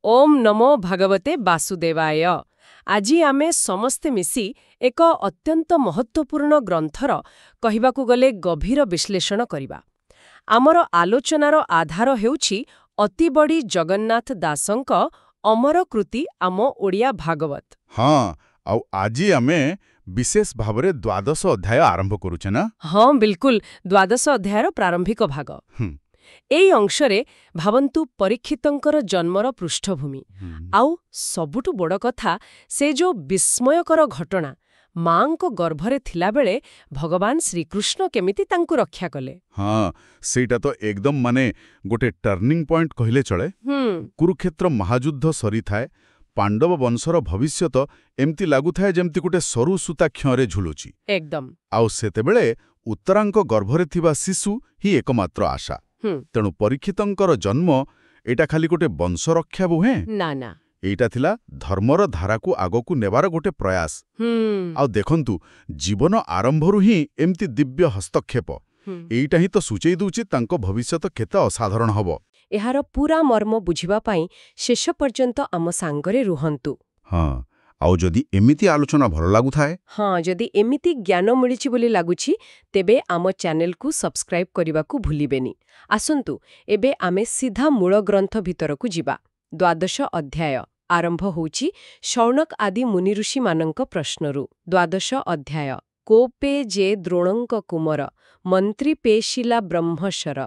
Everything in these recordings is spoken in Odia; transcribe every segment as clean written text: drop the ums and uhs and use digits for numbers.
ଓମ୍ ନମୋ ଭଗବତେ ବାସୁଦେବାୟ। ଆଜି ଆମେ ସମସ୍ତେ ମିଶି ଏକ ଅତ୍ୟନ୍ତ ମହତ୍ତ୍ୱପୂର୍ଣ୍ଣ ଗ୍ରନ୍ଥର କହିବାକୁ ଗଲେ ଗଭୀର ବିଶ୍ଳେଷଣ କରିବା। ଆମର ଆଲୋଚନାର ଆଧାର ହେଉଛି ଅତିବଡ଼ି ଜଗନ୍ନାଥ ଦାସଙ୍କ ଅମର କୃତି ଆମ ଓଡ଼ିଆ ଭାଗବତ। ହଁ, ଆଉ ଆଜି ଆମେ ବିଶେଷ ଭାବରେ ଦ୍ୱାଦଶ ଅଧ୍ୟାୟ ଆରମ୍ଭ କରୁଛେ ନା? ହଁ, ବିଲକୁଲ ଦ୍ୱାଦଶ ଅଧ୍ୟାୟର ପ୍ରାରମ୍ଭିକ ଭାଗ। ଏଇ ଅଂଶରେ ଭାବନ୍ତୁ ପରୀକ୍ଷିତଙ୍କର ଜନ୍ମର ପୃଷ୍ଠଭୂମି, ଆଉ ସବୁଠୁ ବଡ଼ କଥା ସେ ଯୋଉ ବିସ୍ମୟକର ଘଟଣା, ମାଙ୍କ ଗର୍ଭରେ ଥିଲାବେଳେ ଭଗବାନ ଶ୍ରୀକୃଷ୍ଣ କେମିତି ତାଙ୍କୁ ରକ୍ଷା କଲେ। ହଁ, ସେଇଟା ତ ଏକଦମ ଗୋଟେ ଟର୍ଣ୍ଣିଂ ପଏଣ୍ଟ କହିଲେ ଚଳେ। କୁରୁକ୍ଷେତ୍ର ମହାଯୁଦ୍ଧ ସରିଥାଏ, ପାଣ୍ଡବ ବଂଶର ଭବିଷ୍ୟତ ଏମିତି ଲାଗୁଥାଏ ଯେମିତି ଗୋଟେ ସରୁ ସୂତା କ୍ଷରେ ଝୁଲୁଛି। ଏକଦମ। ଆଉ ସେତେବେଳେ ଉତ୍ତରାଙ୍କ ଗର୍ଭରେ ଥିବା ଶିଶୁ ହିଁ ଏକମାତ୍ର ଆଶା। ତେଣୁ ପରୀକ୍ଷିତଙ୍କର ଜନ୍ମ ଏଇଟା ଖାଲି ଗୋଟେ ବଂଶରକ୍ଷା ବୁହେଁ ନା ନା, ଏଇଟା ଥିଲା ଧର୍ମର ଧାରାକୁ ଆଗକୁ ନେବାର ଗୋଟେ ପ୍ରୟାସ। ଆଉ ଦେଖନ୍ତୁ, ଜୀବନ ଆରମ୍ଭରୁ ହିଁ ଏମିତି ଦିବ୍ୟ ହସ୍ତକ୍ଷେପ, ଏଇଟା ହିଁ ତ ସୂଚେଇ ଦଉଛି ତାଙ୍କ ଭବିଷ୍ୟତ କେତେ ଅସାଧାରଣ ହବ। ଏହାର ପୁରା ମର୍ମ ବୁଝିବା ପାଇଁ ଶେଷ ପର୍ଯ୍ୟନ୍ତ ଆମ ସାଙ୍ଗରେ ରୁହନ୍ତୁ। ହଁ, ଆଉ ଯଦି ଏମିତି ଆଲୋଚନା ଭଲ ଲାଗୁଥାଏ, ହଁ, ଯଦି ଏମିତି ଜ୍ଞାନ ମିଳିଛି ବୋଲି ଲାଗୁଛି, ତେବେ ଆମ ଚ୍ୟାନେଲକୁ ସବସ୍କ୍ରାଇବ୍ କରିବାକୁ ଭୁଲିବେନି। ଆସନ୍ତୁ, ଏବେ ଆମେ ସିଧା ମୂଳ ଗ୍ରନ୍ଥ ଭିତରକୁ ଯିବା। ଦ୍ୱାଦଶ ଅଧ୍ୟାୟ ଆରମ୍ଭ ହେଉଛି ଶୌନକ ଆଦି ମୁନିଋଷିମାନଙ୍କ ପ୍ରଶ୍ନରୁ। ଦ୍ୱାଦଶ ଅଧ୍ୟାୟ। କୋପେ ଯେ ଦ୍ରୋଣଙ୍କ କୁମର, ମନ୍ତ୍ରୀ ପେଶିଲା ବ୍ରହ୍ମଶର,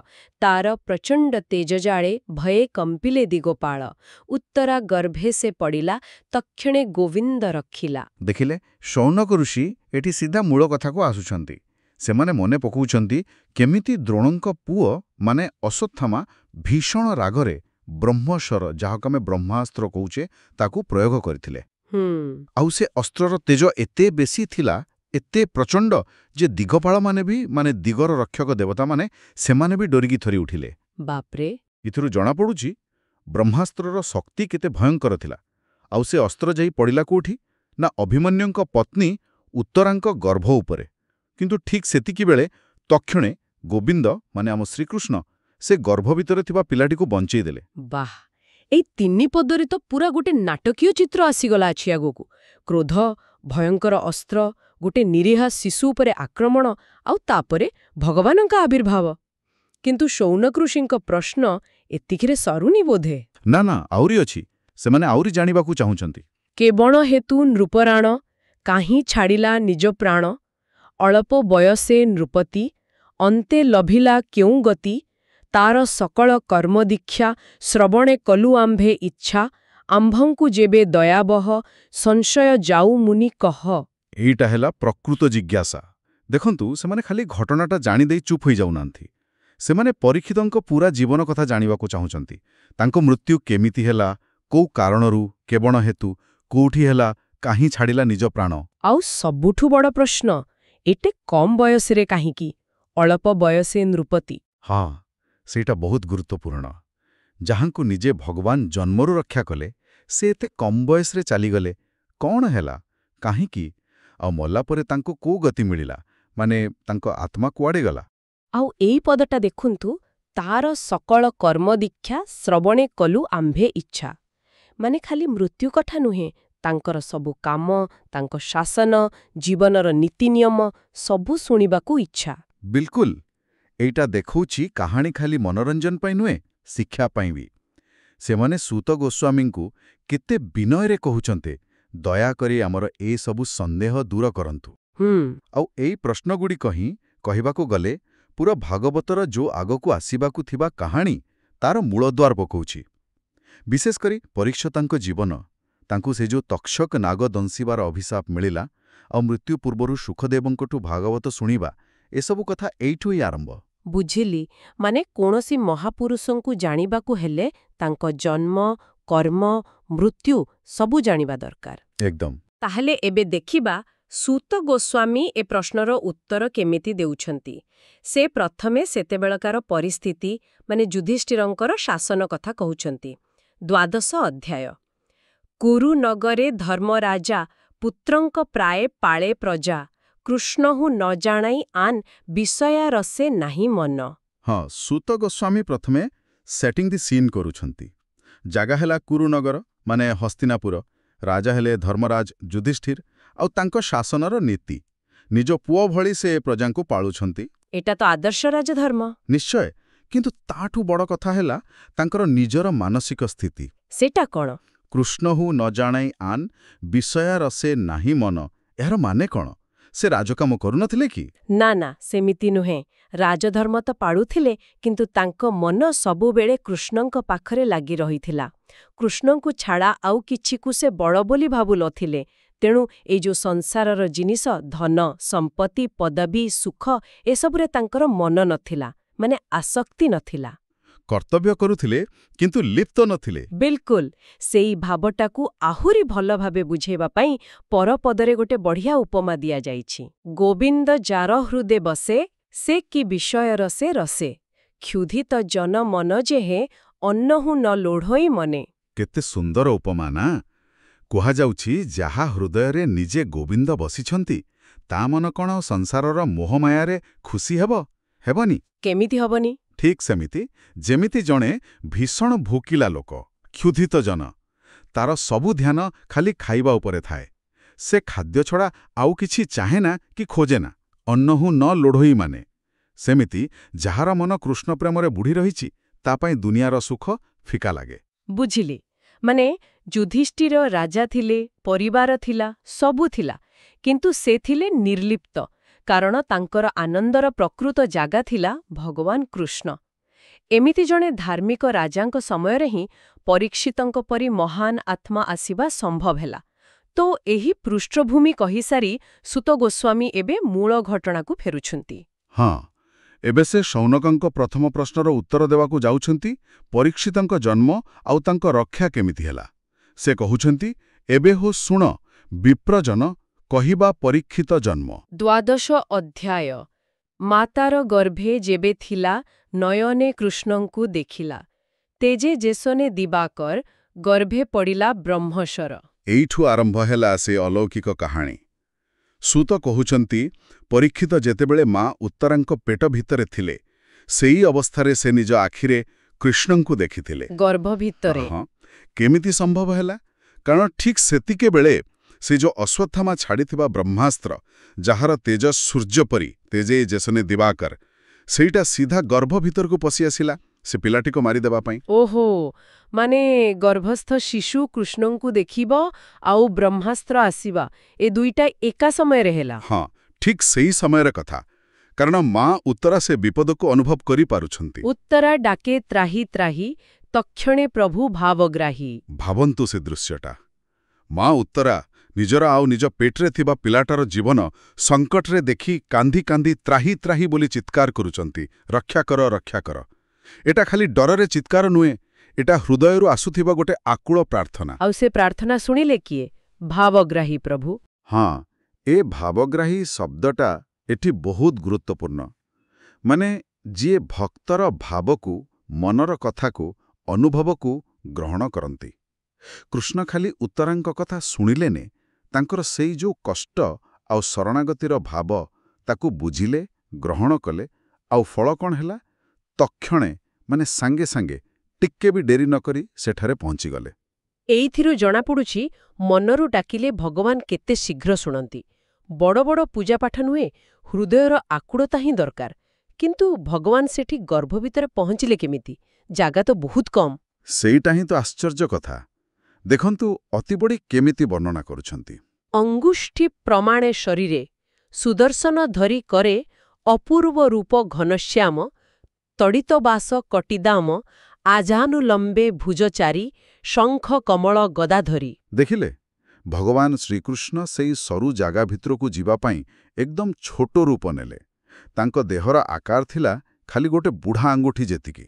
ତାର ପ୍ରଚଣ୍ଡ ତେଜଜାଳେ ଭୟେ କମ୍ପିଲେ ଦିଗୋପାଳ, ଉତ୍ତରା ଗର୍ଭେ ସେ ପଡ଼ିଲା, ତକ୍ଷଣେ ଗୋବିନ୍ଦ ରଖିଲା। ଦେଖିଲେ, ଶୌନକ ଋଷି ଏଠି ସିଧା ମୂଳ କଥାକୁ ଆସୁଛନ୍ତି। ସେମାନେ ମନେ ପକାଉଛନ୍ତି କେମିତି ଦ୍ରୋଣଙ୍କ ପୁଅ ଅଶ୍ୱତ୍ଥାମା ଭୀଷଣ ରାଗରେ ବ୍ରହ୍ମଶର, ଯାହାକୁ ଆମେ ବ୍ରହ୍ମାସ୍ତ୍ର କହୁଛେ, ତାକୁ ପ୍ରୟୋଗ କରିଥିଲେ। ଆଉ ସେ ଅସ୍ତ୍ରର ତେଜ ଏତେ ବେଶୀ ଥିଲା, ଏତେ ପ୍ରଚଣ୍ଡ, ଯେ ଦିଗପାଳମାନେ ବି ଦିଗର ରକ୍ଷକ ଦେବତାମାନେ ସେମାନେ ବି ଡରିକି ଥରି ଉଠିଲେ। ବାପରେ! ଏଥିରୁ ଜଣାପଡ଼ୁଛି ବ୍ରହ୍ମାସ୍ତ୍ରର ଶକ୍ତି କେତେ ଭୟଙ୍କର ଥିଲା। ଆଉ ସେ ଅସ୍ତ୍ର ଯାଇ ପଡ଼ିଲା କୋଉଠି ନା ଅଭିମନ୍ୟୁଙ୍କ ପତ୍ନୀ ଉତ୍ତରାଙ୍କ ଗର୍ଭ ଉପରେ। କିନ୍ତୁ ଠିକ୍ ସେତିକିବେଳେ ତକ୍ଷଣେ ଗୋବିନ୍ଦ ଆମ ଶ୍ରୀକୃଷ୍ଣ ସେ ଗର୍ଭ ଭିତରେ ଥିବା ପିଲାଟିକୁ ବଞ୍ଚେଇ ଦେଲେ। ବାଃ! ଏଇ ତିନି ପଦରେ ତ ପୁରା ଗୋଟେ ନାଟକୀୟ ଚିତ୍ର ଆସିଗଲା ଅଛି ଆଗକୁ। କ୍ରୋଧ, ଭୟଙ୍କର ଅସ୍ତ୍ର, ଗୋଟେ ନିରୀହା ଶିଶୁ ଉପରେ ଆକ୍ରମଣ, ଆଉ ତାପରେ ଭଗବାନଙ୍କ ଆବିର୍ଭାବ। କିନ୍ତୁ ଶୌନକ ଋଷିଙ୍କ ପ୍ରଶ୍ନ ଏତିକିରେ ସରୁନି ବୋଧେ। ନା ନା, ଆହୁରି ଅଛି। ସେମାନେ ଆହୁରି ଜାଣିବାକୁ ଚାହୁଁଛନ୍ତି। କେବଣ ହେତୁ ନୃପରାଣ, କାହିଁ ଛାଡ଼ିଲା ନିଜ ପ୍ରାଣ, ଅଳପ ବୟସେ ନୃପତି, ଅନ୍ତେ ଲଭିଲା କେଉଁ ଗତି, ତାର ସକଳ କର୍ମ ଦୀକ୍ଷା, ଶ୍ରବଣେ କଲୁ ଆମ୍ଭେ ଇଚ୍ଛା, ଆମ୍ଭଙ୍କୁ ଯେବେ ଦୟାବହ, ସଂଶୟ ଯାଉ ମୁନି କହ। ଏଇଟା ହେଲା ପ୍ରକୃତ ଜିଜ୍ଞାସା। ଦେଖନ୍ତୁ, ସେମାନେ ଖାଲି ଘଟଣାଟା ଜାଣିଦେଇ ଚୁପ୍ ହୋଇଯାଉନାହାନ୍ତି। ସେମାନେ ପରୀକ୍ଷିତଙ୍କ ପୁରା ଜୀବନ କଥା ଜାଣିବାକୁ ଚାହୁଁଛନ୍ତି। ତାଙ୍କ ମୃତ୍ୟୁ କେମିତି ହେଲା, କୋଉ କାରଣରୁ, କେବଣ ହେତୁ, କୋଉଠି ହେଲା, କାହିଁ ଛାଡ଼ିଲା ନିଜ ପ୍ରାଣ। ଆଉ ସବୁଠୁ ବଡ଼ ପ୍ରଶ୍ନ, ଏତେ କମ୍ ବୟସରେ କାହିଁକି, ଅଳପ ବୟସେ ନୃପତି? ହଁ, ସେଇଟା ବହୁତ ଗୁରୁତ୍ୱପୂର୍ଣ୍ଣ। ଯାହାଙ୍କୁ ନିଜେ ଭଗବାନ ଜନ୍ମରୁ ରକ୍ଷା କଲେ, ସେ ଏତେ କମ୍ ବୟସରେ ଚାଲିଗଲେ। କ'ଣ ହେଲା, କାହିଁକି, ଆଉ ମଲା ପରେ ତାଙ୍କୁ କୋଉ ଗତି ମିଳିଲା, ତାଙ୍କ ଆତ୍ମା କୁଆଡ଼େ ଗଲା? ଆଉ ଏଇ ପଦଟା ଦେଖନ୍ତୁ, ତାର ସକଳ କର୍ମ ଦୀକ୍ଷା, ଶ୍ରବଣେ କଲୁ ଆମ୍ଭେ ଇଚ୍ଛା। ଖାଲି ମୃତ୍ୟୁ କଥା ନୁହେଁ, ତାଙ୍କର ସବୁ କାମ, ତାଙ୍କ ଶାସନ, ଜୀବନର ନୀତି ନିୟମ ସବୁ ଶୁଣିବାକୁ ଇଚ୍ଛା। ବିଲକୁଲ। ଏଇଟା ଦେଖଉଛି କାହାଣୀ ଖାଲି ମନୋରଞ୍ଜନ ପାଇଁ ନୁହେଁ, ଶିକ୍ଷା ପାଇଁ ବି। ସେମାନେ ସୂତ ଗୋସ୍ୱାମୀଙ୍କୁ କେତେ ବିନୟରେ କହୁଛନ୍ତି, ଦୟାକରି ଆମର ଏସବୁ ସନ୍ଦେହ ଦୂର କରନ୍ତୁ। ଆଉ ଏଇ ପ୍ରଶ୍ନଗୁଡ଼ିକ ହିଁ କହିବାକୁ ଗଲେ ପୁରା ଭାଗବତର ଯୋଉ ଆଗକୁ ଆସିବାକୁ ଥିବା କାହାଣୀ, ତାର ମୂଳଦ୍ୱାର ପକାଉଛି। ବିଶେଷ କରି ପରୀକ୍ଷିତଙ୍କ ଜୀବନ, ତାଙ୍କୁ ସେ ଯୋଉ ତକ୍ଷକ ନାଗ ଦଂଶିବାର ଅଭିଶାପ ମିଳିଲା, ଆଉ ମୃତ୍ୟୁ ପୂର୍ବରୁ ସୁଖଦେବଙ୍କଠୁ ଭାଗବତ ଶୁଣିବା, ଏସବୁ କଥା ଏଇଠୁ ହିଁ ଆରମ୍ଭ। ବୁଝିଲି। କୌଣସି ମହାପୁରୁଷଙ୍କୁ ଜାଣିବାକୁ ହେଲେ ତାଙ୍କ ଜନ୍ମ, କର୍ମ, ମୃତ୍ୟୁ ସବୁ ଜାଣିବା ଦରକାର। ଏକଦମ। ତାହେଲେ ଏବେ ଦେଖିବା ସୂତ ଗୋସ୍ୱାମୀ ଏ ପ୍ରଶ୍ନର ଉତ୍ତର କେମିତି ଦେଉଛନ୍ତି। ସେ ପ୍ରଥମେ ସେତେବେଳକାର ପରିସ୍ଥିତି, ଯୁଧିଷ୍ଠିରଙ୍କର ଶାସନ କଥା କହୁଛନ୍ତି। ଦ୍ୱାଦଶ ଅଧ୍ୟାୟ। କୁରୁନଗରେ ଧର୍ମରାଜା, ପୁତ୍ରଙ୍କ ପ୍ରାୟ ପାଳେ ପ୍ରଜା, କୃଷ୍ଣହୁ ନ ଜାଣାଇ ଆନ୍ ବିଷୟା ରସେ ନାହିଁ ମନ। ହଁ, ସୂତ ଗୋସ୍ୱାମୀ ପ୍ରଥମେ ସେଟିଂ ଦି ସିନ୍ କରୁଛନ୍ତି। ଜାଗା ହେଲା କୁରୁନଗର ମାନେ ହସ୍ତିନାପୁର, ରାଜା ହେଲେ ଧର୍ମରାଜ ଯୁଧିଷ୍ଠିର, ଆଉ ତାଙ୍କ ଶାସନର ନୀତି। ନିଜ ପୁଅ ଭଳି ସେ ପ୍ରଜାଙ୍କୁ ପାଳୁଛନ୍ତି। ଏଟା ତ ଆଦର୍ଶ ରାଜଧର୍ମ। ନିଶ୍ଚୟ, କିନ୍ତୁ ତାଠୁ ବଡ଼ କଥା ହେଲା ତାଙ୍କର ନିଜର ମାନସିକ ସ୍ଥିତି। ସେଟା କ'ଣ? କୃଷ୍ଣହୁ ନ ଜାଣାଇ ଆନ୍, ବିଷୟା ରସେ ନାହିଁ ମନ। ଏହାର ମାନେ କ'ଣ? ସେ ରାଜକାମ କରୁନଥିଲେ କି? ନା ନା, ସେମିତି ନୁହେଁ। ରାଜଧର୍ମ ତ ପାଳୁଥିଲେ, କିନ୍ତୁ ତାଙ୍କ ମନ ସବୁବେଳେ କୃଷ୍ଣଙ୍କ ପାଖରେ ଲାଗି ରହିଥିଲା। କୃଷ୍ଣଙ୍କୁ ଛାଡ଼ା ଆଉ କିଛିକୁ ସେ ବଡ଼ ବୋଲି ଭାବୁନଥିଲେ। ତେଣୁ ଏଇ ଯୋଉ ସଂସାରର ଜିନିଷ, ଧନ, ସମ୍ପତ୍ତି, ପଦବୀ, ସୁଖ, ଏସବୁରେ ତାଙ୍କର ମନ ନଥିଲା, ମାନେ ଆସକ୍ତି ନଥିଲା। କର୍ତ୍ତବ୍ୟ କରୁଥିଲେ, କିନ୍ତୁ ଲିପ୍ତ ନଥିଲେ। ବିଲକୁଲ। ସେଇ ଭାବଟାକୁ ଆହୁରି ଭଲ ଭାବେ ବୁଝେଇବା ପାଇଁ ପରପଦରେ ଗୋଟେ ବଢ଼ିଆ ଉପମା ଦିଆଯାଇଛି। ଗୋବିନ୍ଦ ଯାର ହୃଦେ ବସେ, ସେ କି ବିଷୟର ସେ ରସେ। କ୍ଷୁଧିତ ଜନ ମନ ଯେହେ, ଅନ୍ନହୁ ନ ଲୋଢ଼ଇ ମନେ। କେତେ ସୁନ୍ଦର ଉପମା ନା! କୁହାଯାଉଛି, ଯାହା ହୃଦୟରେ ନିଜେ ଗୋବିନ୍ଦ ବସିଛନ୍ତି, ତା ମନ କ'ଣ ସଂସାରର ମୋହମାୟାରେ ଖୁସି ହେବନି? କେମିତି ହବନି? ଠିକ୍ ସେମିତି, ଯେମିତି ଜଣେ ଭୀଷଣ ଭୋକିଲା ଲୋକ, କ୍ଷୁଧିତ ଜନ, ତାର ସବୁ ଧ୍ୟାନ ଖାଲି ଖାଇବା ଉପରେ ଥାଏ। ସେ ଖାଦ୍ୟ ଛଡ଼ା ଆଉ କିଛି ଚାହେଁନା କି ଖୋଜେନା। ଅନ୍ନହୁ ନ ଲୋଢ଼ଇ ମାନେ। ସେମିତି ଯାହାର ମନ କୃଷ୍ଣ ପ୍ରେମରେ ବୁଡ଼ି ରହିଛି, ତା ପାଇଁ ଦୁନିଆର ସୁଖ ଫିକା ଲାଗେ। ବୁଝିଲି। ମାନେ ଯୁଧିଷ୍ଠିର ରାଜା ଥିଲେ, ପରିବାର ଥିଲା, ସବୁ ଥିଲା, କିନ୍ତୁ ସେ ଥିଲେ ନିର୍ଲିପ୍ତ, କାରଣ ତାଙ୍କର ଆନନ୍ଦର ପ୍ରକୃତ ଜାଗା ଥିଲା ଭଗବାନ କୃଷ୍ଣ। ଏମିତି ଜଣେ ଧାର୍ମିକ ରାଜାଙ୍କ ସମୟରେ ହିଁ ପରୀକ୍ଷିତଙ୍କ ପରି ମହାନ ଆତ୍ମା ଆସିବା ସମ୍ଭବ ହେଲା। ତ ଏହି ପୃଷ୍ଠଭୂମି କହିସାରି ସୁତ ଗୋସ୍ୱାମୀ ଏବେ ମୂଳ ଘଟଣାକୁ ଫେରୁଛନ୍ତି। ହଁ, ଏବେ ସେ ଶୌନକଙ୍କ ପ୍ରଥମ ପ୍ରଶ୍ନର ଉତ୍ତର ଦେବାକୁ ଯାଉଛନ୍ତି, ପରୀକ୍ଷିତଙ୍କ ଜନ୍ମ ଆଉ ତାଙ୍କ ରକ୍ଷା କେମିତି ହେଲା। ସେ କହୁଛନ୍ତି, ଏବେ ହୋ ଶୁଣ ବିପ୍ରଜନ, କହିବା ପରୀକ୍ଷିତ ଜନ୍ମ। 12 ଅଧ୍ୟାୟ। ମାତାର ଗର୍ଭେ ଯେବେ ଥିଲା, ନୟନେ କୃଷ୍ଣଙ୍କୁ ଦେଖିଲା। ତେଜେ ଯେସନେ ଦିବାକର, ଗର୍ଭେ ପଡ଼ିଲା ବ୍ରହ୍ମଶର। ଏଇଠୁ ଆରମ୍ଭ ହେଲା ସେ ଅଲୌକିକ କାହାଣୀ। ସୂତ କହୁଛନ୍ତି, ପରୀକ୍ଷିତ ଯେତେବେଳେ ମା ଉତ୍ତରାଙ୍କ ପେଟ ଭିତରେ ଥିଲେ, ସେଇ ଅବସ୍ଥାରେ ସେ ନିଜ ଆଖିରେ କୃଷ୍ଣଙ୍କୁ ଦେଖିଥିଲେ। ଗର୍ଭ ଭିତରେ? ହଁ। କେମିତି ସମ୍ଭବ ହେଲା? କାରଣ ଠିକ୍ ସେତିକିବେଳେ ସେ ଯୋଉ ଅଶ୍ୱତ୍ଥାମା ଛାଡ଼ିଥିବା ବ୍ରହ୍ମାସ୍ତ୍ର, ଯାହାର ତେଜ ସୂର୍ଯ୍ୟ ପରି, ତେଜେ ଯେସନେ ଦିବାକର, ସେଇଟା ସିଧା ଗର୍ଭ ଭିତରକୁ ପଶି ଆସିଲା ସେ ପିଲାଟିକୁ ମାରିଦେବା ପାଇଁ। ଓହୋ, ମାନେ ଗର୍ଭସ୍ଥ ଶିଶୁ କୃଷ୍ଣଙ୍କୁ ଦେଖିବ ଆଉ ବ୍ରହ୍ମାସ୍ତ୍ର ଆସିବା, ଏ ଦୁଇଟା ଏକା ସମୟରେ ହେଲା? ହଁ, ଠିକ୍ ସେଇ ସମୟର କଥା। କାରଣ ମା ଉତ୍ତରା ସେ ବିପଦକୁ ଅନୁଭବ କରିପାରୁଛନ୍ତି। ଉତ୍ତରା ଡାକେ ତ୍ରାହି ତ୍ରାହି, ତକ୍ଷଣେ ପ୍ରଭୁ ଭାବଗ୍ରାହୀ। ଭାବନ୍ତୁ ସେ ଦୃଶ୍ୟଟା। ମା ଉତ୍ତରା ନିଜର ଆଉ ନିଜ ପେଟରେ ଥିବା ପିଲାଟାର ଜୀବନ ସଙ୍କଟରେ ଦେଖି କାନ୍ଦି କାନ୍ଦି ତ୍ରାହି ତ୍ରାହି ବୋଲି ଚିତ୍କାର କରୁଛନ୍ତି, ରକ୍ଷା କର, ରକ୍ଷା କର। ଏଟା ଖାଲି ଡରରେ ଚିତ୍କାର ନୁହେଁ, ଏଟା ହୃଦୟରୁ ଆସୁଥିବା ଗୋଟେ ଆକୁଳ ପ୍ରାର୍ଥନା। ଆଉ ସେ ପ୍ରାର୍ଥନା ଶୁଣିଲେ କିଏ? ଭାବଗ୍ରାହୀ ପ୍ରଭୁ। ହଁ, ଏ ଭାବଗ୍ରାହୀ ଶବ୍ଦଟା ଏଠି ବହୁତ ଗୁରୁତ୍ୱପୂର୍ଣ୍ଣ। ମାନେ ଯିଏ ଭକ୍ତର ଭାବକୁ, ମନର କଥାକୁ, ଅନୁଭବକୁ ଗ୍ରହଣ କରନ୍ତି। କୃଷ୍ଣ ଖାଲି ଉତ୍ତରାଙ୍କ କଥା ଶୁଣିଲେନି, ତାଙ୍କର ସେଇ ଯୋଉ କଷ୍ଟ ଆଉ ଶରଣାଗତିର ଭାବ ତାକୁ ବୁଝିଲେ, ଗ୍ରହଣ କଲେ, ଆଉ ଫଳ କ'ଣ ହେଲା? ତକ୍ଷଣେ ମାନେ ସାଙ୍ଗେ ସାଙ୍ଗେ, ଟିକେ ବି ଡେରି ନ କରି ସେଠାରେ ପହଞ୍ଚିଗଲେ। ଏଇଥିରୁ ଜଣାପଡ଼ୁଛି ମନରୁ ଡାକିଲେ ଭଗବାନ କେତେ ଶୀଘ୍ର ଶୁଣନ୍ତି। ବଡ଼ ବଡ଼ ପୂଜାପାଠ ନୁହେଁ, ହୃଦୟର ଆକୁଳତା ହିଁ ଦରକାର। କିନ୍ତୁ ଭଗବାନ ସେଠି ଗର୍ଭ ଭିତରେ ପହଞ୍ଚିଲେ କେମିତି? ଜାଗା ତ ବହୁତ କମ୍। ସେଇଟା ହିଁ ତ ଆଶ୍ଚର୍ଯ୍ୟ କଥା। ଦେଖନ୍ତୁ ଅତିବଡ଼ି କେମିତି ବର୍ଣ୍ଣନା କରୁଛନ୍ତି। ଅଙ୍ଗୁଷ୍ଠି ପ୍ରମାଣେ ଶରୀରେ, ସୁଦର୍ଶନ ଧରି କରେ, ଅପୂର୍ବ ରୂପ ଘନଶ୍ୟାମ, ତଡ଼ିତବାସ କଟିଦାମ, ଆଜାନୁଲମ୍ବେ ଭୁଜଚାରୀ, ଶଙ୍ଖ କମଳ ଗଦାଧରି। ଦେଖିଲେ, ଭଗବାନ ଶ୍ରୀକୃଷ୍ଣ ସେଇ ସରୁ ଜାଗା ଭିତରକୁ ଯିବା ପାଇଁ ଏକଦମ ଛୋଟ ରୂପ ନେଲେ। ତାଙ୍କ ଦେହର ଆକାର ଥିଲା ଖାଲି ଗୋଟେ ବୁଢ଼ା ଆଙ୍ଗୁଠି ଯେତିକି।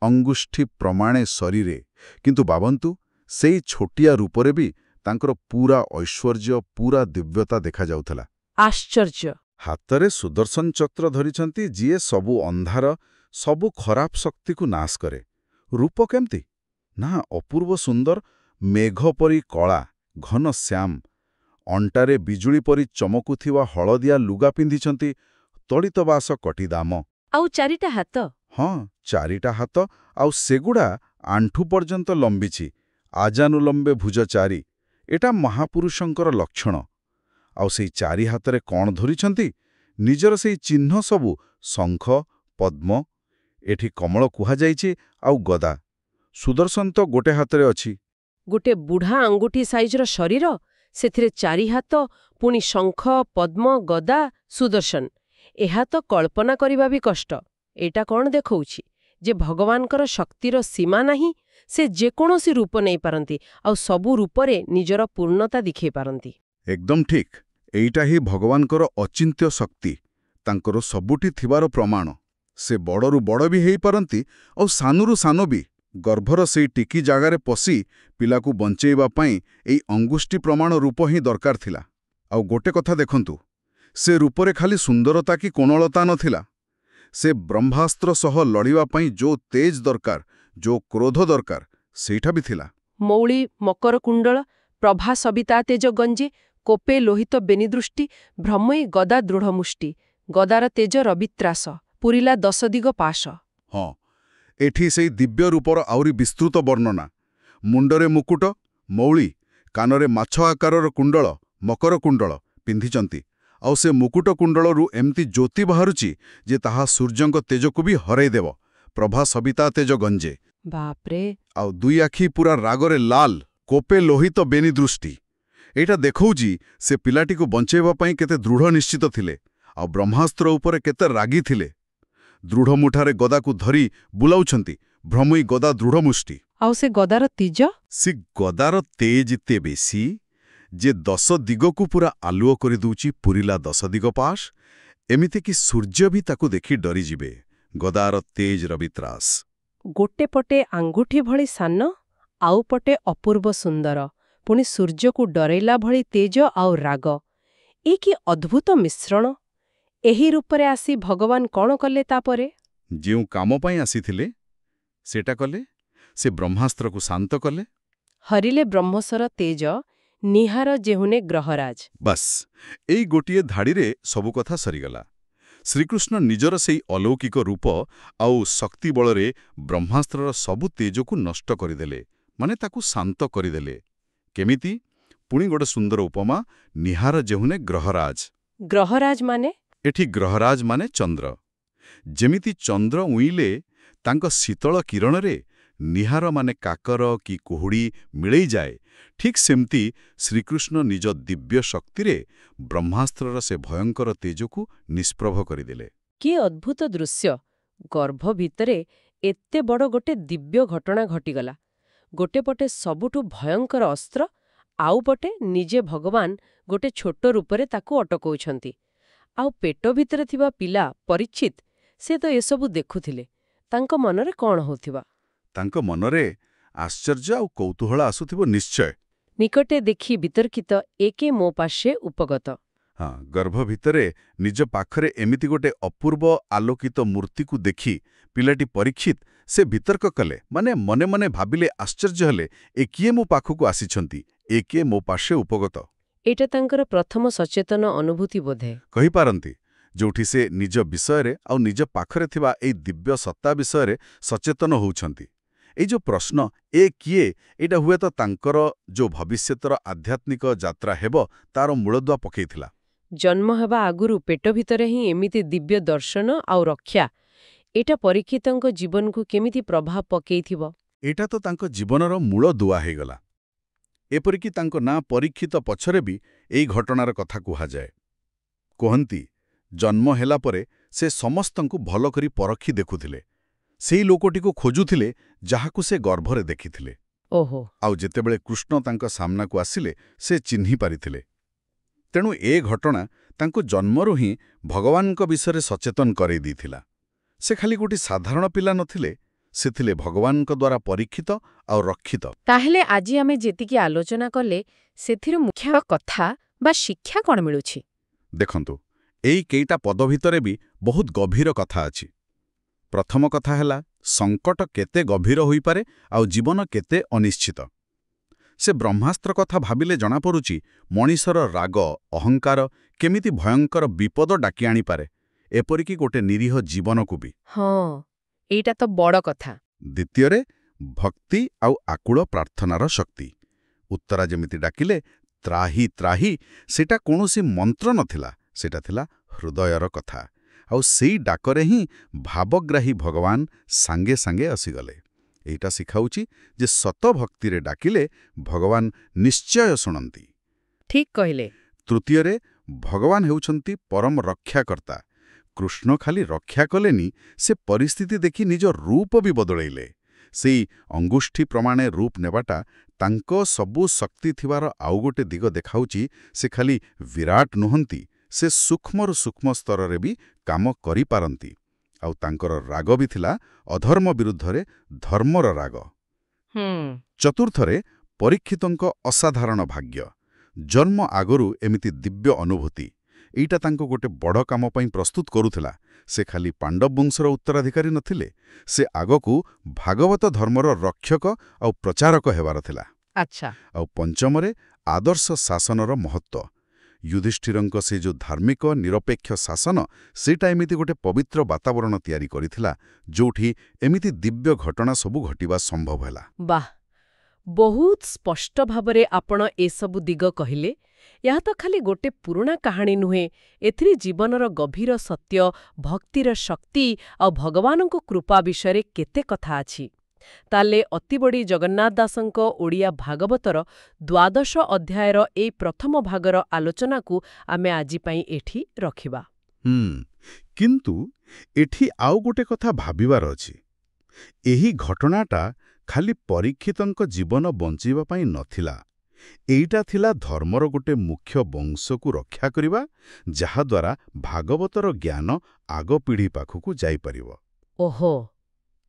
ଅଙ୍ଗୁଷ୍ଠି ପ୍ରମାଣେ ଶରୀରେ, କିନ୍ତୁ ଭାବନ୍ତୁ, ସେଇ ଛୋଟିଆ ରୂପରେ ବି ତାଙ୍କର ପୂରା ଐଶ୍ୱର୍ଯ୍ୟ, ପୂରା ଦିବ୍ୟତା ଦେଖାଯାଉଥିଲା। ଆଶ୍ଚର୍ଯ୍ୟ। ହାତରେ ସୁଦର୍ଶନ ଚକ୍ର ଧରିଛନ୍ତି, ଯିଏ ସବୁ ଅନ୍ଧାର, ସବୁ ଖରାପ ଶକ୍ତିକୁ ନାଶ କରେ। ରୂପ କେମିତି? ନା ଅପୂର୍ବ ସୁନ୍ଦର, ମେଘ ପରି କଳା, ଘନ ଶ୍ୟାମ। ଅଣ୍ଟାରେ ବିଜୁଳି ପରି ଚମକୁଥିବା ହଳଦିଆ ଲୁଗା ପିନ୍ଧିଛନ୍ତି, ତଡ଼ିତବାସ କଟିଦାମ। ଆଉ ଚାରିଟା ହାତ? ହଁ, ଚାରିଟା ହାତ, ଆଉ ସେଗୁଡ଼ା ଆଣ୍ଠୁ ପର୍ଯ୍ୟନ୍ତ ଲମ୍ବିଛି, ଆଜାନୁଲମ୍ବେ ଭୁଜ ଚାରି। ଏଟା ମହାପୁରୁଷଙ୍କର ଲକ୍ଷଣ। ଆଉ ସେଇ ଚାରି ହାତରେ କ'ଣ ଧରିଛନ୍ତି? ନିଜର ସେଇ ଚିହ୍ନ ସବୁ, ଶଙ୍ଖ, ପଦ୍ମ, ଏଠି କମଳ କୁହାଯାଇଛି, ଆଉ ଗଦା। ସୁଦର୍ଶନ ତ ଗୋଟେ ହାତରେ ଅଛି। ଗୋଟେ ବୁଢ଼ା ଆଙ୍ଗୁଠି ସାଇଜର ଶରୀର, ସେଥିରେ ଚାରି ହାତ, ପୁଣି ଶଙ୍ଖ, ପଦ୍ମ, ଗଦା, ସୁଦର୍ଶନ। ଏହା ତ କଳ୍ପନା କରିବା ବି କଷ୍ଟ। ଏଇଟା କ'ଣ ଦେଖଉଛି? ଯେ ଭଗବାନଙ୍କର ଶକ୍ତିର ସୀମା ନାହିଁ। ସେ ଯେକୌଣସି ରୂପ ନେଇପାରନ୍ତି, ଆଉ ସବୁ ରୂପରେ ନିଜର ପୂର୍ଣ୍ଣତା ଦେଖାଇ ପାରନ୍ତି। ଏକଦମ ଠିକ୍। ଏଇଟା ହିଁ ଭଗବାନଙ୍କର ଅଚିନ୍ତ୍ୟ ଶକ୍ତି, ତାଙ୍କର ସବୁଠି ଥିବାର ପ୍ରମାଣ। ସେ ବଡ଼ରୁ ବଡ଼ ବି ହେଇପାରନ୍ତି, ଆଉ ସାନରୁ ସାନ ବି। ଗର୍ଭର ସେଇ ଟିକି ଜାଗାରେ ପଶି ପିଲାକୁ ବଞ୍ଚେଇବା ପାଇଁ ଏଇ ଅଙ୍ଗୁଷ୍ଠି ପ୍ରମାଣ ରୂପ ହିଁ ଦରକାର ଥିଲା। ଆଉ ଗୋଟେ କଥା ଦେଖନ୍ତୁ, ସେ ରୂପରେ ଖାଲି ସୁନ୍ଦରତା କି କୋମଳତା ନଥିଲା। ସେ ବ୍ରହ୍ମାସ୍ତ୍ର ସହ ଲଢ଼ିବା ପାଇଁ ଯୋଉ ତେଜ ଦରକାର, ଯୋଉ କ୍ରୋଧ ଦରକାର, ସେଇଟା ବି ଥିଲା। ମୌଳି ମକର କୁଣ୍ଡଳ, ପ୍ରଭା ସବିତା ତେଜ ଗଞ୍ଜେ, କୋପେ ଲୋହିତ ବେନିଦୃଷ୍ଟି, ଭ୍ରମଇ ଗଦା ଦୃଢ଼ମୁଷ୍ଟି, ଗଦାର ତେଜ ରବିତ୍ରାସ, ପୁରିଲା ଦଶଦିଗ ପାଶ। ହଁ, ଏଠି ସେଇ ଦିବ୍ୟ ରୂପର ଆହୁରି ବିସ୍ତୃତ ବର୍ଣ୍ଣନା। ମୁଣ୍ଡରେ ମୁକୁଟ, ମୌଳି, କାନରେ ମାଛ ଆକାରର କୁଣ୍ଡଳ, ମକର କୁଣ୍ଡଳ ପିନ୍ଧିଛନ୍ତି। ଆଉ ସେ ମୁକୁଟ କୁଣ୍ଡଳରୁ ଏମିତି ଜ୍ୟୋତି ବାହାରୁଛି ଯେ ତାହା ସୂର୍ଯ୍ୟଙ୍କ ତେଜକୁ ବି ହରେଇଦେବ। ପ୍ରଭା ସବିତା ତେଜ ଗଞ୍ଜେ। ବାପ୍ରେ! ଆଉ ଦୁଇ ଆଖି ପୁରା ରାଗରେ ଲାଲ, କୋପେ ଲୋହିତ ବେନି ଦୃଷ୍ଟି। ଏଇଟା ଦେଖଉଛି ସେ ପିଲାଟିକୁ ବଞ୍ଚେଇବା ପାଇଁ କେତେ ଦୃଢ଼ ନିଶ୍ଚିତ ଥିଲେ, ଆଉ ବ୍ରହ୍ମାସ୍ତ୍ର ଉପରେ କେତେ ରାଗି ଥିଲେ। ଦୃଢ଼ ମୁଠାରେ ଗଦାକୁ ଧରି ବୁଲାଉଛନ୍ତି, ଭ୍ରମଇ ଗଦା ଦୃଢ଼ମୁଷ୍ଟି। ଆଉ ସେ ଗଦାର ତିଜ? ସେ ଗଦାର ତେଜ ଏତେ ବେଶୀ ଯେ 10 ଦିଗକୁ ପୁରା ଆଲୁଅ କରିଦେଉଛି, ପୁରିଲା 10 ଦିଗ ପାଶ। ଏମିତିକି ସୂର୍ଯ୍ୟ ବି ତାକୁ ଦେଖି ଡରିଯିବେ। ଗଦାର ତେଜ ରବିତ୍ରାସ। ଗୋଟେ ପଟେ ଆଙ୍ଗୁଠି ଭଳି ସାନ, ଆଉ ପଟେ ଅପୂର୍ବ ସୁନ୍ଦର, ପୁଣି ସୂର୍ଯ୍ୟକୁ ଡରେଇଲା ଭଳି ତେଜ ଆଉ ରାଗ। ଏ କି ଅଦ୍ଭୁତ ମିଶ୍ରଣ! ଏହି ରୂପରେ ଆସି ଭଗବାନ କ'ଣ କଲେ ତାପରେ? ଯେଉଁ କାମ ପାଇଁ ଆସିଥିଲେ ସେଟା କଲେ। ସେ ବ୍ରହ୍ମାସ୍ତ୍ରକୁ ଶାନ୍ତ କଲେ। ହରିଲେ ବ୍ରହ୍ମସର ତେଜ, ନିହାର ଯେହୁନେ ଗ୍ରହରାଜ। ବାସ୍, ଏଇ ଗୋଟିଏ ଧାଡ଼ିରେ ସବୁ କଥା ସରିଗଲା। ଶ୍ରୀକୃଷ୍ଣ ନିଜର ସେଇ ଅଲୌକିକ ରୂପ ଆଉ ଶକ୍ତି ବଳରେ ବ୍ରହ୍ମାସ୍ତ୍ରର ସବୁ ତେଜକୁ ନଷ୍ଟ କରିଦେଲେ, ମାନେ ତାକୁ ଶାନ୍ତ କରିଦେଲେ। କେମିତି? ପୁଣି ଗୋଟେ ସୁନ୍ଦର ଉପମା, ନିହାର ଯେହୁନେ ଗ୍ରହରାଜ। ଗ୍ରହରାଜ ମାନେ? ଏଠି ଗ୍ରହରାଜ ମାନେ ଚନ୍ଦ୍ର। ଯେମିତି ଚନ୍ଦ୍ର ଉଇଁଲେ ତାଙ୍କ ଶୀତଳ କିରଣରେ ନିହାର ମାନେ କାକର କି କୁହୁଡ଼ି ମିଳେଇଯାଏ, ଠିକ୍ ସେମିତି ଶ୍ରୀକୃଷ୍ଣ ନିଜ ଦିବ୍ୟ ଶକ୍ତିରେ ବ୍ରହ୍ମାସ୍ତ୍ରର ସେ ଭୟଙ୍କର ତେଜକୁ ନିଷ୍ପ୍ରଭ କରିଦେଲେ। କି ଅଦ୍ଭୁତ ଦୃଶ୍ୟ! ଗର୍ଭ ଭିତରେ ଏତେ ବଡ଼ ଗୋଟେ ଦିବ୍ୟ ଘଟଣା ଘଟିଗଲା। ଗୋଟେ ପଟେ ସବୁଠୁ ଭୟଙ୍କର ଅସ୍ତ୍ର, ଆଉ ପଟେ ନିଜେ ଭଗବାନ ଗୋଟେ ଛୋଟ ରୂପରେ ତାକୁ ଅଟକଉଛନ୍ତି। ଆଉ ପେଟ ଭିତରେ ଥିବା ପିଲା ପରୀକ୍ଷିତ, ସେ ତ ଏସବୁ ଦେଖୁଥିଲେ। ତାଙ୍କ ମନରେ କ'ଣ ହେଉଥିବା? ତାଙ୍କ ମନରେ ଆଶ୍ଚର୍ଯ୍ୟ ଆଉ କୌତୂହଳ ଆସୁଥିବ ନିଶ୍ଚୟ। ନିକଟେ ଦେଖି ବିତର୍କିତ ଏକେ ମୋ ପାର୍ଶ୍ୱେ ଉପଗତ। ହଁ, ଗର୍ଭ ଭିତରେ ନିଜ ପାଖରେ ଏମିତି ଗୋଟେ ଅପୂର୍ବ ଆଲୋକିତ ମୂର୍ତ୍ତିକୁ ଦେଖି ପିଲାଟି ପରୀକ୍ଷିତ ସେ ବିତର୍କ କଲେ, ମାନେ ମନେ ମନେ ଭାବିଲେ, ଆଶ୍ଚର୍ଯ୍ୟ ହେଲେ, ଏ କିଏ ମୋ ପାଖକୁ ଆସିଛନ୍ତି? ଏ କିଏ ମୋ ପାର୍ଶ୍ୱେ ଉପଗତ? ଏଇଟା ତାଙ୍କର ପ୍ରଥମ ସଚେତନ ଅନୁଭୂତି ବୋଧେ। କହିପାରନ୍ତି, ଯୋଉଠି ସେ ନିଜ ବିଷୟରେ ଆଉ ନିଜ ପାଖରେ ଥିବା ଏଇ ଦିବ୍ୟ ସତ୍ତା ବିଷୟରେ ସଚେତନ ହେଉଛନ୍ତି। ଏଇ ଯୋଉ ପ୍ରଶ୍ନ, ଏ କିଏ, ଏଇଟା ହୁଏତ ତାଙ୍କର ଯୋଉ ଭବିଷ୍ୟତର ଆଧ୍ୟାତ୍ମିକ ଯାତ୍ରା ହେବ ତାର ମୂଳଦୁଆ ପକାଇଥିଲା। ଜନ୍ମ ହେବା ଆଗରୁ ପେଟ ଭିତରେ ହିଁ ଏମିତି ଦିବ୍ୟ ଦର୍ଶନ ଆଉ ରକ୍ଷା, ଏଇଟା ପରୀକ୍ଷିତଙ୍କ ଜୀବନକୁ କେମିତି ପ୍ରଭାବ ପକେଇଥିବ? ଏଇଟା ତ ତାଙ୍କ ଜୀବନର ମୂଳ ଦୁଆ ହେଇଗଲା। ଏପରିକି ତାଙ୍କ ନାଁ ପରୀକ୍ଷିତ ପଛରେ ବି ଏଇ ଘଟଣାର କଥା କୁହାଯାଏ। କୁହନ୍ତି, ଜନ୍ମ ହେଲା ପରେ ସେ ସମସ୍ତଙ୍କୁ ଭଲ କରି ପରଖି ଦେଖୁଥିଲେ। ସେଇ ଲୋକଟିକୁ ଖୋଜୁଥିଲେ ଯାହାକୁ ସେ ଗର୍ଭରେ ଦେଖିଥିଲେ। ଓହୋ! ଆଉ ଯେତେବେଳେ କୃଷ୍ଣ ତାଙ୍କ ସାମ୍ନାକୁ ଆସିଲେ ସେ ଚିହ୍ନି ପାରିଥିଲେ। ତେଣୁ ଏ ଘଟଣା ତାଙ୍କୁ ଜନ୍ମରୁ ହିଁ ଭଗବାନଙ୍କ ବିଷୟରେ ସଚେତନ କରାଇ ଦେଇଥିଲା। ସେ ଖାଲି ଗୋଟିଏ ସାଧାରଣ ପିଲା ନଥିଲେ, ସେ ଥିଲେ ଭଗବାନଙ୍କ ଦ୍ୱାରା ପରୀକ୍ଷିତ ଆଉ ରକ୍ଷିତ। ତାହେଲେ ଆଜି ଆମେ ଯେତିକି ଆଲୋଚନା କଲେ, ସେଥିରୁ ମୁଖ୍ୟ କଥା ବା ଶିକ୍ଷା କ'ଣ ମିଳୁଛି? ଦେଖନ୍ତୁ, ଏଇ କେଇଟା ପଦ ଭିତରେ ବି ବହୁତ ଗଭୀର କଥା ଅଛି। ପ୍ରଥମ କଥା ହେଲା, ସଙ୍କଟ କେତେ ଗଭୀର ହୋଇପାରେ ଆଉ ଜୀବନ କେତେ ଅନିଶ୍ଚିତ। ସେ ବ୍ରହ୍ମାସ୍ତ୍ର କଥା ଭାବିଲେ ଜଣାପଡ଼ୁଛି ମଣିଷର ରାଗ, ଅହଙ୍କାର କେମିତି ଭୟଙ୍କର ବିପଦ ଡାକି ଆଣିପାରେ, ଏପରିକି ଗୋଟେ ନିରୀହ ଜୀବନକୁ ବି। ହଁ, ଏଇଟା ତ ବଡ଼ କଥା। ଦ୍ୱିତୀୟରେ, ଭକ୍ତି ଆଉ ଆକୁଳ ପ୍ରାର୍ଥନାର ଶକ୍ତି। ଉତ୍ତରା ଯେମିତି ଡାକିଲେ ତ୍ରାହି ତ୍ରାହି, ସେଟା କୌଣସି ମନ୍ତ୍ର ନଥିଲା, ସେଟା ଥିଲା ହୃଦୟର କଥା। ଆଉ ସେଇ ଡାକରେ ହିଁ ଭାବଗ୍ରାହୀ ଭଗବାନ ସାଙ୍ଗେ ସାଙ୍ଗେ ଆସିଗଲେ। ଏଇଟା ଶିଖାଉଛି ଯେ ସତ ଭକ୍ତିରେ ଡାକିଲେ ଭଗବାନ ନିଶ୍ଚୟ ଶୁଣନ୍ତି। ଠିକ୍ କହିଲେ। ତୃତୀୟରେ, ଭଗବାନ ହେଉଛନ୍ତି ପରମ ରକ୍ଷାକର୍ତ୍ତା। କୃଷ୍ଣ ଖାଲି ରକ୍ଷା କଲେନି, ସେ ପରିସ୍ଥିତି ଦେଖି ନିଜ ରୂପ ବି ବଦଳେଇଲେ। ସେଇ ଅଙ୍ଗୁଷ୍ଠି ପ୍ରମାଣେ ରୂପ ନେବାଟା ତାଙ୍କ ସବୁ ଶକ୍ତି ଥିବାର ଆଉ ଗୋଟେ ଦିଗ ଦେଖାଉଛି। ସେ ଖାଲି ବିରାଟ ନୁହନ୍ତି, ସେ ସୂକ୍ଷ୍ମରୁ ସୂକ୍ଷ୍ମ ସ୍ତରରେ ବି କାମ କରିପାରନ୍ତି। ଆଉ ତାଙ୍କର ରାଗ ବି ଥିଲା ଅଧର୍ମ ବିରୁଦ୍ଧରେ ଧର୍ମର ରାଗ। ଚତୁର୍ଥରେ, ପରୀକ୍ଷିତଙ୍କ ଅସାଧାରଣ ଭାଗ୍ୟ। ଜନ୍ମ ଆଗରୁ ଏମିତି ଦିବ୍ୟ ଅନୁଭୂତି, ଏଇଟା ତାଙ୍କୁ ଗୋଟେ ବଡ଼ କାମ ପାଇଁ ପ୍ରସ୍ତୁତ କରୁଥିଲା। ସେ ଖାଲି ପାଣ୍ଡବ ବଂଶର ଉତ୍ତରାଧିକାରୀ ନଥିଲେ, ସେ ଆଗକୁ ଭାଗବତ ଧର୍ମର ରକ୍ଷକ ଆଉ ପ୍ରଚାରକ ହେବାର ଥିଲା। ଆଚ୍ଛା। ଆଉ ପଞ୍ଚମରେ, ଆଦର୍ଶ ଶାସନର ମହତ୍ତ୍ୱ। ଯୁଧିଷ୍ଠିରଙ୍କ ସେ ଯେଉଁ ଧାର୍ମିକ ନିରପେକ୍ଷ ଶାସନ, ସେଇଟା ଏମିତି ଗୋଟେ ପବିତ୍ର ବାତାବରଣ ତିଆରି କରିଥିଲା ଯୋଉଠି ଏମିତି ଦିବ୍ୟ ଘଟଣା ସବୁ ଘଟିବା ସମ୍ଭବ ହେଲା। ବାଃ, ବହୁତ ସ୍ପଷ୍ଟ ଭାବରେ ଆପଣ ଏସବୁ ଦିଗ କହିଲେ। ଏହା ତ ଖାଲି ଗୋଟେ ପୁରୁଣା କାହାଣୀ ନୁହେଁ, ଏଥିରେ ଜୀବନର ଗଭୀର ସତ୍ୟ, ଭକ୍ତିର ଶକ୍ତି ଆଉ ଭଗବାନଙ୍କ କୃପା ବିଷୟରେ କେତେ କଥା ଅଛି। ତାହେଲେ ଅତିବଡ଼ି ଜଗନ୍ନାଥ ଦାସଙ୍କ ଓଡ଼ିଆ ଭାଗବତର ଦ୍ୱାଦଶ ଅଧ୍ୟାୟର ଏଇ ପ୍ରଥମ ଭାଗର ଆଲୋଚନାକୁ ଆମେ ଆଜି ପାଇଁ ଏଠି ରଖିବା। କିନ୍ତୁ ଏଠି ଆଉ ଗୋଟେ କଥା ଭାବିବାର ଅଛି। ଏହି ଘଟଣାଟା ଖାଲି ପରୀକ୍ଷିତଙ୍କ ଜୀବନ ବଞ୍ଚିବା ପାଇଁ ନଥିଲା। ଏଇଟା ଥିଲା ଧର୍ମର ଗୋଟେ ମୁଖ୍ୟ ବଂଶକୁ ରକ୍ଷା କରିବା, ଯାହାଦ୍ୱାରା ଭାଗବତର ଜ୍ଞାନ ଆଗ ପିଢ଼ି ପାଖକୁ ଯାଇପାରିବ। ଓହୋ,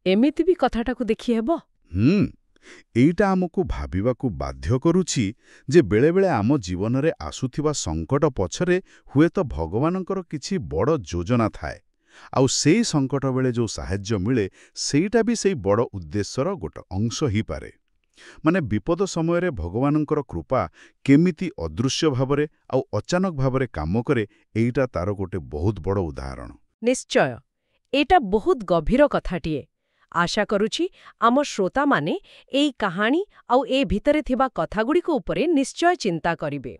ଏମିତି ବି କଥାଟାକୁ ଦେଖିହେବ? ଏଇଟା ଆମକୁ ଭାବିବାକୁ ବାଧ୍ୟ କରୁଛି ଯେ ବେଳେବେଳେ ଆମ ଜୀବନରେ ଆସୁଥିବା ସଙ୍କଟ ପଛରେ ହୁଏତ ଭଗବାନଙ୍କର କିଛି ବଡ଼ ଯୋଜନା ଥାଏ। ଆଉ ସେଇ ସଙ୍କଟ ବେଳେ ଯେଉଁ ସାହାଯ୍ୟ ମିଳେ, ସେଇଟା ବି ସେଇ ବଡ଼ ଉଦ୍ଦେଶ୍ୟର ଗୋଟେ ଅଂଶ ହେଇପାରେ। ମାନେ ବିପଦ ସମୟରେ ଭଗବାନଙ୍କର କୃପା କେମିତି ଅଦୃଶ୍ୟ ଭାବରେ ଆଉ ଅଚାନକ ଭାବରେ କାମ କରେ, ଏଇଟା ତାର ଗୋଟେ ବହୁତ ବଡ଼ ଉଦାହରଣ। ନିଶ୍ଚୟ, ଏଇଟା ବହୁତ ଗଭୀର କଥାଟିଏ। ଆଶା କରୁଛି ଆମ ଶ୍ରୋତାମାନେ ଏଇ କାହାଣୀ ଆଉ ଏ ଭିତରେ ଥିବା କଥାଗୁଡ଼ିକ ଉପରେ ନିଶ୍ଚୟ ଚିନ୍ତା କରିବେ।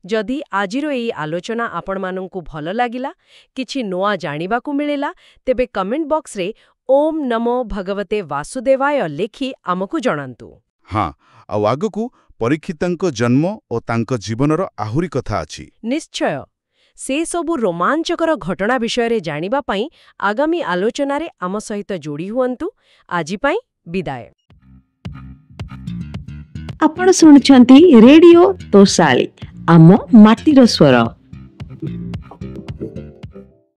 ଯଦି ଆଜିର ଏଇ ଆଲୋଚନା ଆପଣମାନଙ୍କୁ ଭଲ ଲାଗିଲା, କିଛି ନୂଆ ଜାଣିବାକୁ ମିଳିଲା, ତେବେ କମେଣ୍ଟ ବକ୍ସରେ ଓମ୍ ନମୋ ଭଗବତେ ବାସୁଦେବାୟ ଲେଖି ଆମକୁ ଜଣାନ୍ତୁ। ହଁ, ଆଉ ଆଗକୁ ପରୀକ୍ଷିତଙ୍କ ଜନ୍ମ ଓ ତାଙ୍କ ଜୀବନର ଆହୁରି କଥା ଅଛି। ନିଶ୍ଚୟ, ସେ ସବୁ ରୋମାଞ୍ଚକର ଘଟଣା ବିଷୟରେ ଜାଣିବା ପାଇଁ ଆଗାମୀ ଆଲୋଚନାରେ ଆମ ସହିତ ଯୋଡ଼ି ହୁଅନ୍ତୁ। ଆଜି ପାଇଁ ବିଦାୟ। ଆପଣ ଶୁଣୁଛନ୍ତି ରେଡିଓ ତୋଷାଳୀ, ଆମ ମାଟିର ସ୍ୱର।